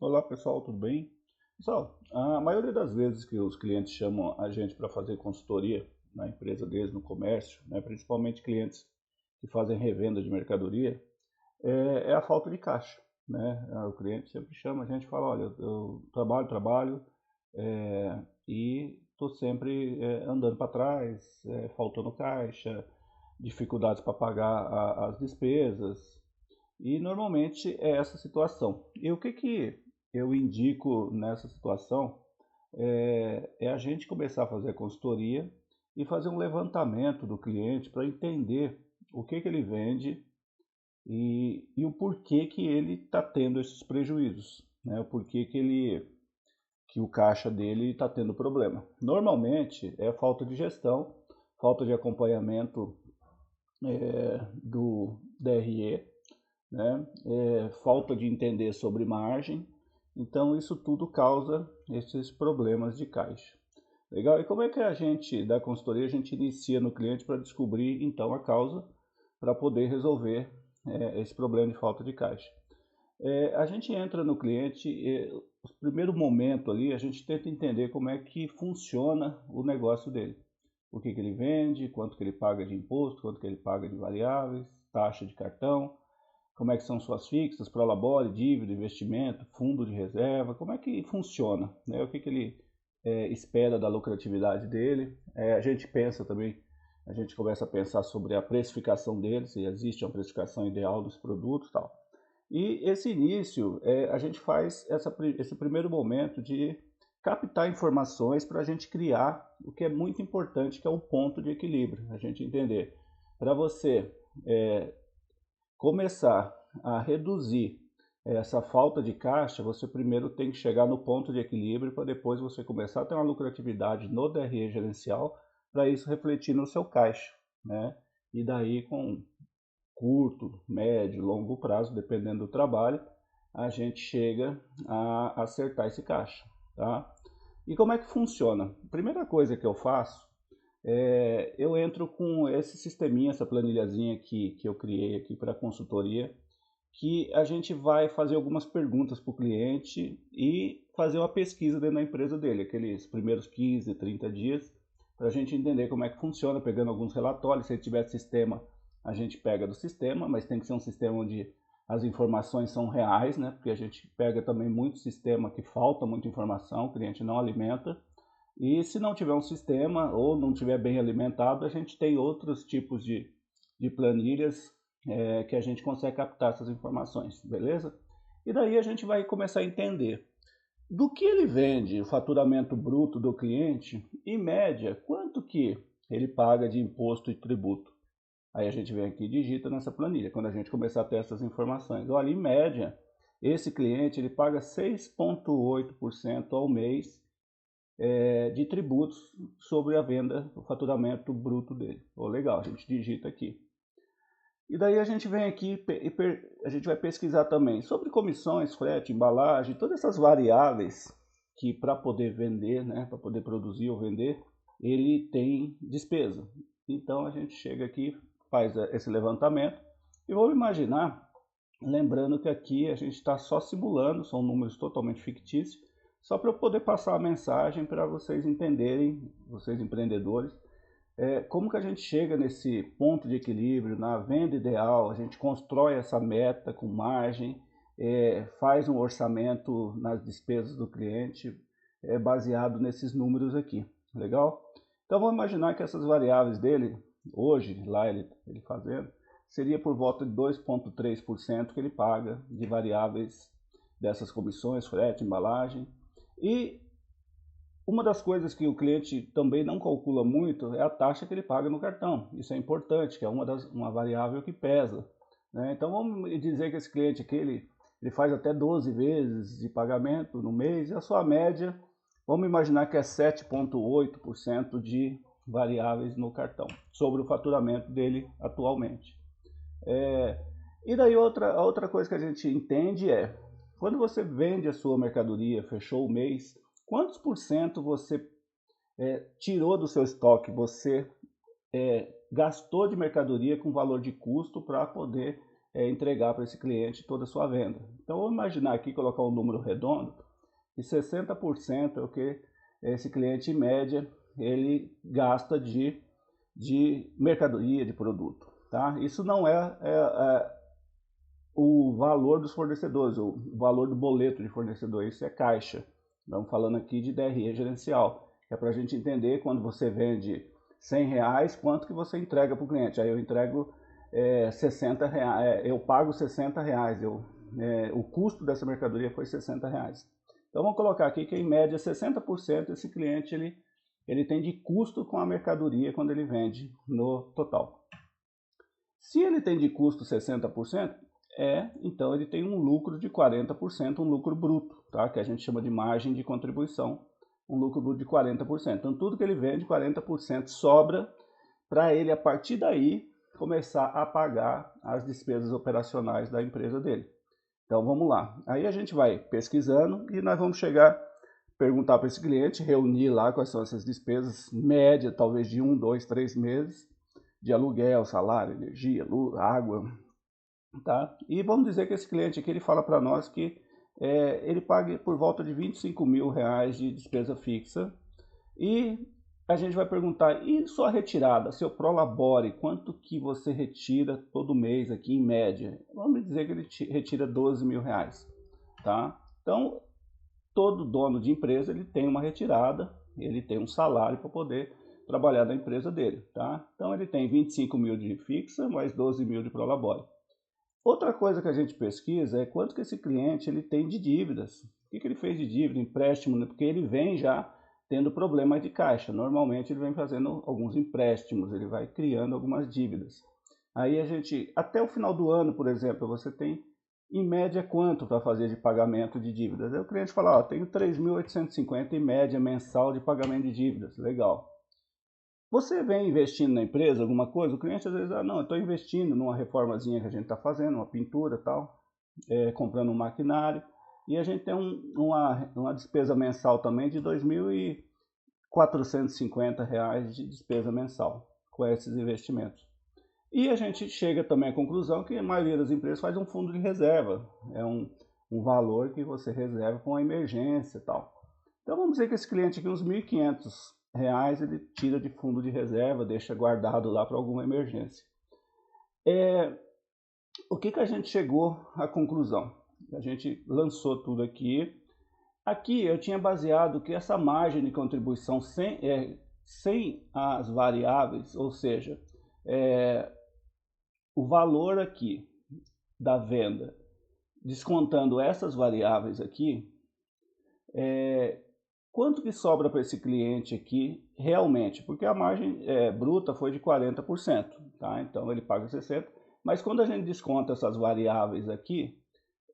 Olá pessoal, tudo bem? Pessoal, a maioria das vezes que os clientes chamam a gente para fazer consultoria na empresa deles, no comércio, né, principalmente clientes que fazem revenda de mercadoria, é a falta de caixa, né? O cliente sempre chama a gente e fala, olha, eu trabalho e estou sempre andando para trás, faltando caixa, dificuldades para pagar as despesas, e normalmente é essa situação. E o que eu indico nessa situação é a gente começar a fazer a consultoria e fazer um levantamento do cliente para entender o que ele vende e o porquê que ele está tendo esses prejuízos, né? O porquê que o caixa dele está tendo problema. Normalmente é falta de gestão, falta de acompanhamento do DRE, né? Falta de entender sobre margem. Então isso tudo causa esses problemas de caixa. Legal? E como é que a gente, da consultoria, a gente inicia no cliente para descobrir então a causa para poder resolver esse problema de falta de caixa? A gente entra no cliente, no primeiro momento ali, a gente tenta entender como é que funciona o negócio dele. O que ele vende, quanto que ele paga de imposto, quanto que ele paga de variáveis, taxa de cartão, como é que são suas fixas, prolabore, dívida, investimento, fundo de reserva, como é que funciona, né? O que ele espera da lucratividade dele. A gente pensa também, a gente começa a pensar sobre a precificação dele, se existe uma precificação ideal dos produtos e tal. E esse início, a gente faz esse primeiro momento de captar informações para a gente criar o que é muito importante, que é o ponto de equilíbrio, a gente entender. Para você começar a reduzir essa falta de caixa, você primeiro tem que chegar no ponto de equilíbrio para depois você começar a ter uma lucratividade no DRE gerencial, para isso refletir no seu caixa, né? E daí com curto, médio, longo prazo, dependendo do trabalho, a gente chega a acertar esse caixa, tá? E como é que funciona? A primeira coisa que eu faço eu entro com esse sisteminha, essa planilhazinha que eu criei aqui para consultoria, que a gente vai fazer algumas perguntas para o cliente e fazer uma pesquisa dentro da empresa dele, aqueles primeiros 15, 30 dias, para a gente entender como é que funciona, pegando alguns relatórios. Se ele tiver sistema, a gente pega do sistema, mas tem que ser um sistema onde as informações são reais, né? Porque a gente pega também muito sistema que falta muita informação, o cliente não alimenta. E se não tiver um sistema ou não tiver bem alimentado, a gente tem outros tipos de planilhas que a gente consegue captar essas informações, beleza? E daí a gente vai começar a entender do que ele vende, o faturamento bruto do cliente, em média, quanto que ele paga de imposto e tributo. Aí a gente vem aqui e digita nessa planilha, quando a gente começar a ter essas informações. Olha, em média, esse cliente ele paga 6,8% ao mês de tributos sobre a venda, o faturamento bruto dele. Oh, legal, a gente digita aqui. E daí a gente vem aqui e a gente vai pesquisar também sobre comissões, frete, embalagem, todas essas variáveis que para poder vender, né, para poder produzir ou vender, ele tem despesa. Então a gente chega aqui, faz esse levantamento e vamos imaginar, lembrando que aqui a gente está só simulando, são números totalmente fictícios, só para eu poder passar a mensagem para vocês entenderem, vocês empreendedores, como que a gente chega nesse ponto de equilíbrio, na venda ideal, a gente constrói essa meta com margem, faz um orçamento nas despesas do cliente, baseado nesses números aqui, legal? Então vamos imaginar que essas variáveis dele, hoje, lá ele fazendo, seria por volta de 2,3% que ele paga de variáveis dessas comissões, frete, embalagem. E uma das coisas que o cliente também não calcula muito é a taxa que ele paga no cartão. Isso é importante, que é uma variável que pesa, né? Então vamos dizer que esse cliente aqui ele faz até 12 vezes de pagamento no mês e a sua média, vamos imaginar que é 7,8% de variáveis no cartão, sobre o faturamento dele atualmente. E daí a outra coisa que a gente entende é, quando você vende a sua mercadoria, fechou o mês, quantos por cento você tirou do seu estoque, você gastou de mercadoria com valor de custo para poder entregar para esse cliente toda a sua venda. Então vamos imaginar aqui, colocar um número redondo, que 60% é o que esse cliente em média ele gasta de mercadoria, de produto. Tá? Isso não é o valor dos fornecedores, o valor do boleto de fornecedor, isso é caixa. Estamos falando aqui de DRE gerencial, que é para a gente entender quando você vende R$100, quanto que você entrega para o cliente. Aí eu entrego R$60, eu pago R$60, o custo dessa mercadoria foi R$60. Então vamos colocar aqui que em média 60% esse cliente ele tem de custo com a mercadoria quando ele vende no total. Se ele tem de custo 60%, então ele tem um lucro de 40%, um lucro bruto, tá? Que a gente chama de margem de contribuição, um lucro bruto de 40%. Então tudo que ele vende, 40% sobra para ele, a partir daí, começar a pagar as despesas operacionais da empresa dele. Então vamos lá, aí a gente vai pesquisando e nós vamos perguntar para esse cliente, reunir lá quais são essas despesas, média talvez de 1, 2, 3 meses, de aluguel, salário, energia, luz, água, tá? E vamos dizer que esse cliente aqui, ele fala para nós que ele paga por volta de R$25.000 de despesa fixa, e a gente vai perguntar, e sua retirada, seu prolabore, quanto que você retira todo mês aqui em média? Vamos dizer que ele retira R$12.000, tá? Então, todo dono de empresa, ele tem uma retirada, ele tem um salário para poder trabalhar na empresa dele, tá? Então, ele tem 25.000 de fixa, mais 12.000 de prolabore. Outra coisa que a gente pesquisa é quanto que esse cliente ele tem de dívidas. O que ele fez de dívida, empréstimo, né? Porque ele vem já tendo problemas de caixa. Normalmente ele vem fazendo alguns empréstimos, ele vai criando algumas dívidas. Aí a gente, até o final do ano, por exemplo, você tem em média quanto para fazer de pagamento de dívidas? Aí o cliente fala, ó, tenho 3.850 em média mensal de pagamento de dívidas. Legal. Você vem investindo na empresa alguma coisa? O cliente às vezes, não, eu estou investindo numa reformazinha que a gente está fazendo, uma pintura e tal, comprando um maquinário, e a gente tem uma despesa mensal também de R$2.450 de despesa mensal com esses investimentos. E a gente chega também à conclusão que a maioria das empresas faz um fundo de reserva, é um valor que você reserva com uma emergência e tal. Então vamos dizer que esse cliente aqui, uns R$1.500, ele tira de fundo de reserva, deixa guardado lá para alguma emergência. O que a gente chegou à conclusão? A gente lançou tudo aqui. Aqui eu tinha baseado que essa margem de contribuição sem as variáveis, ou seja, o valor aqui da venda, descontando essas variáveis aqui, quanto que sobra para esse cliente aqui realmente? Porque a margem bruta foi de 40%, tá? Então ele paga 60%, mas quando a gente desconta essas variáveis aqui,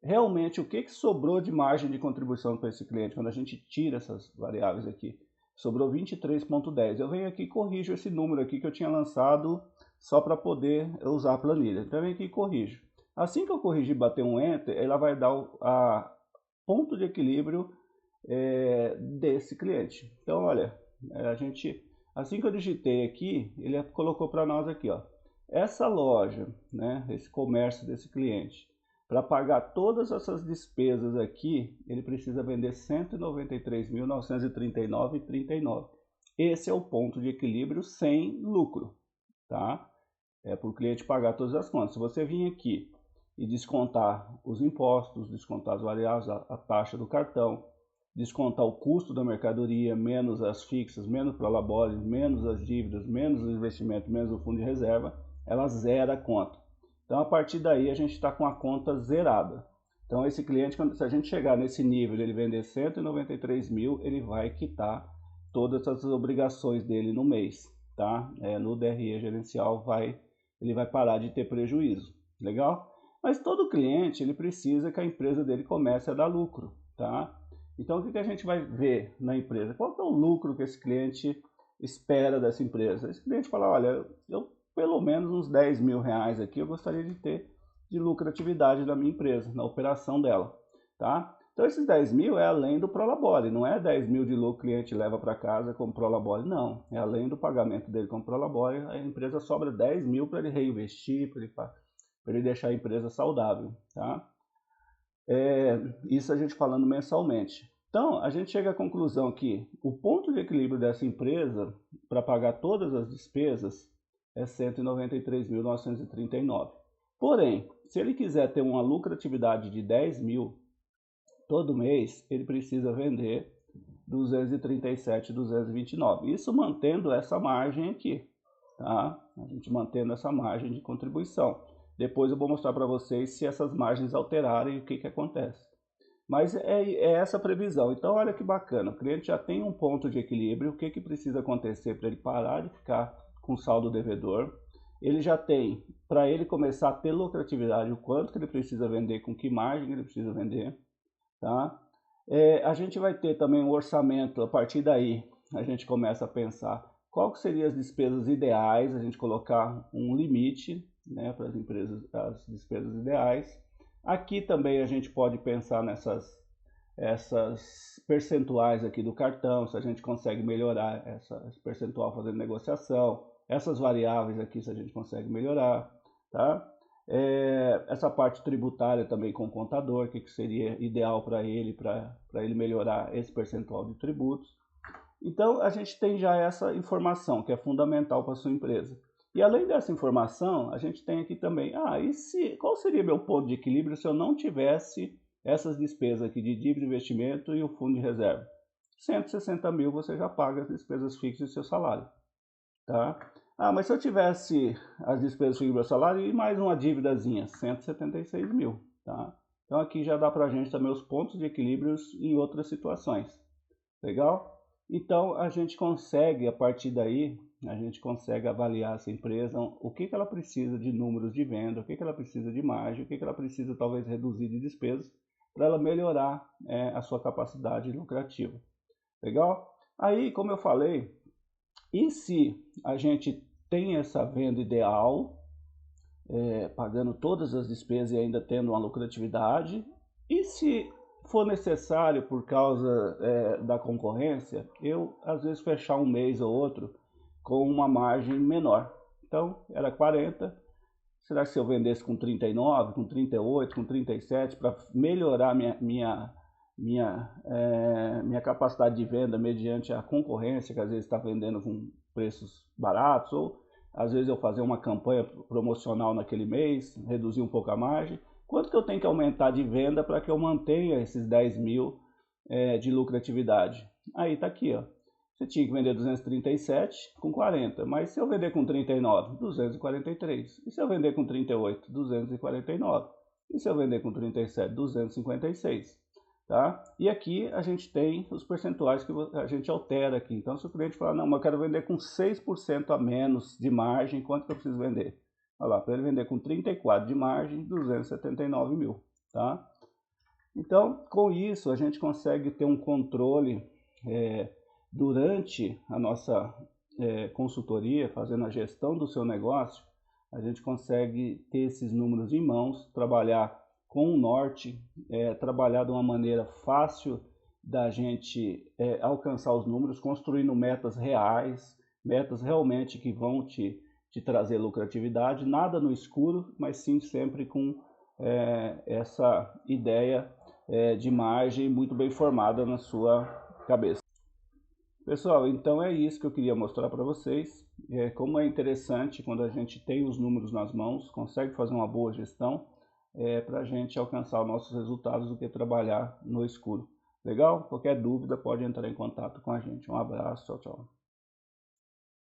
realmente o que sobrou de margem de contribuição para esse cliente? Quando a gente tira essas variáveis aqui, sobrou 23,10. Eu venho aqui e corrijo esse número aqui que eu tinha lançado só para poder usar a planilha. Então eu venho aqui e corrijo. Assim que eu corrigir e bater um Enter, ela vai dar a ponto de equilíbrio desse cliente. Então, olha, assim que eu digitei aqui, ele colocou para nós aqui, ó, essa loja, né, esse comércio desse cliente, para pagar todas essas despesas aqui, ele precisa vender R$193.939,39. Esse é o ponto de equilíbrio sem lucro, tá? É para o cliente pagar todas as contas. Se você vir aqui e descontar os impostos, descontar as variáveis, a taxa do cartão, descontar o custo da mercadoria, menos as fixas, menos o prolabore, menos as dívidas, menos o investimento, menos o fundo de reserva, ela zera a conta. Então, a partir daí, a gente está com a conta zerada. Então, esse cliente, se a gente chegar nesse nível, ele vender 193.000, ele vai quitar todas as obrigações dele no mês, tá? No DRE gerencial, ele vai parar de ter prejuízo. Legal? Mas todo cliente, ele precisa que a empresa dele comece a dar lucro, tá? Então, o que a gente vai ver na empresa? Qual que é o lucro que esse cliente espera dessa empresa? Esse cliente fala, olha, eu pelo menos uns R$10.000 aqui eu gostaria de ter de lucratividade da minha empresa, na operação dela, tá? Então, esses 10.000 é além do prolabore, não é 10.000 de lucro que o cliente leva para casa como prolabore, não. É além do pagamento dele como prolabore, a empresa sobra 10.000 para ele reinvestir, para para ele deixar a empresa saudável, tá? Isso a gente falando mensalmente. Então, a gente chega à conclusão que o ponto de equilíbrio dessa empresa para pagar todas as despesas é 193.939. Porém, se ele quiser ter uma lucratividade de 10 mil todo mês, ele precisa vender 237.229. Isso mantendo essa margem aqui, tá? A gente mantendo essa margem de contribuição. Depois eu vou mostrar para vocês se essas margens alterarem, o que acontece. Mas é essa a previsão. Então olha que bacana, o cliente já tem um ponto de equilíbrio, o que precisa acontecer para ele parar de ficar com saldo devedor. Ele já tem, para ele começar a ter lucratividade, o quanto que ele precisa vender, com que margem ele precisa vender, tá? A gente vai ter também um orçamento, a partir daí a gente começa a pensar qual que seriam as despesas ideais, a gente colocar um limite, né, para as empresas, as despesas ideais. Aqui também a gente pode pensar essas percentuais aqui do cartão, se a gente consegue melhorar esse percentual fazendo negociação, essas variáveis aqui se a gente consegue melhorar, tá? Essa parte tributária também com o contador, o que seria ideal para ele melhorar esse percentual de tributos. Então a gente tem já essa informação que é fundamental para a sua empresa. E além dessa informação, a gente tem aqui também, qual seria meu ponto de equilíbrio se eu não tivesse essas despesas aqui de dívida de investimento e o fundo de reserva? 160 mil você já paga as despesas fixas do seu salário, tá? Mas se eu tivesse as despesas fixas do meu salário e mais uma dívidazinha, 176 mil, tá? Então aqui já dá pra gente também os pontos de equilíbrio em outras situações, legal? Então a gente consegue, a partir daí, a gente consegue avaliar essa empresa, o que ela precisa de números de venda, o que ela precisa de margem, o que ela precisa talvez reduzir de despesas, para ela melhorar a sua capacidade lucrativa. Legal? Aí, como eu falei, e se a gente tem essa venda ideal, pagando todas as despesas e ainda tendo uma lucratividade, e se for necessário por causa da concorrência, eu às vezes fechar um mês ou outro com uma margem menor. Então era 40, será que se eu vendesse com 39, com 38, com 37, para melhorar minha capacidade de venda mediante a concorrência, que às vezes está vendendo com preços baratos, ou às vezes eu fazer uma campanha promocional naquele mês, reduzir um pouco a margem. Quanto que eu tenho que aumentar de venda para que eu mantenha esses 10 mil de lucratividade? Aí está aqui, ó. Você tinha que vender 237 com 40, mas se eu vender com 39, 243. E se eu vender com 38, 249. E se eu vender com 37, 256. Tá? E aqui a gente tem os percentuais que a gente altera aqui. Então se o cliente falar, não, mas eu quero vender com 6% a menos de margem, quanto que eu preciso vender? Olha lá, para ele vender com 34 de margem, 279 mil. Tá? Então, com isso, a gente consegue ter um controle durante a nossa consultoria, fazendo a gestão do seu negócio, a gente consegue ter esses números em mãos, trabalhar com o norte, trabalhar de uma maneira fácil da gente alcançar os números, construindo metas reais, metas realmente que vão te trazer lucratividade, nada no escuro, mas sim sempre com essa ideia de margem muito bem formada na sua cabeça. Pessoal, então é isso que eu queria mostrar para vocês, como é interessante quando a gente tem os números nas mãos, consegue fazer uma boa gestão para a gente alcançar os nossos resultados do que trabalhar no escuro. Legal? Qualquer dúvida pode entrar em contato com a gente. Um abraço, tchau, tchau.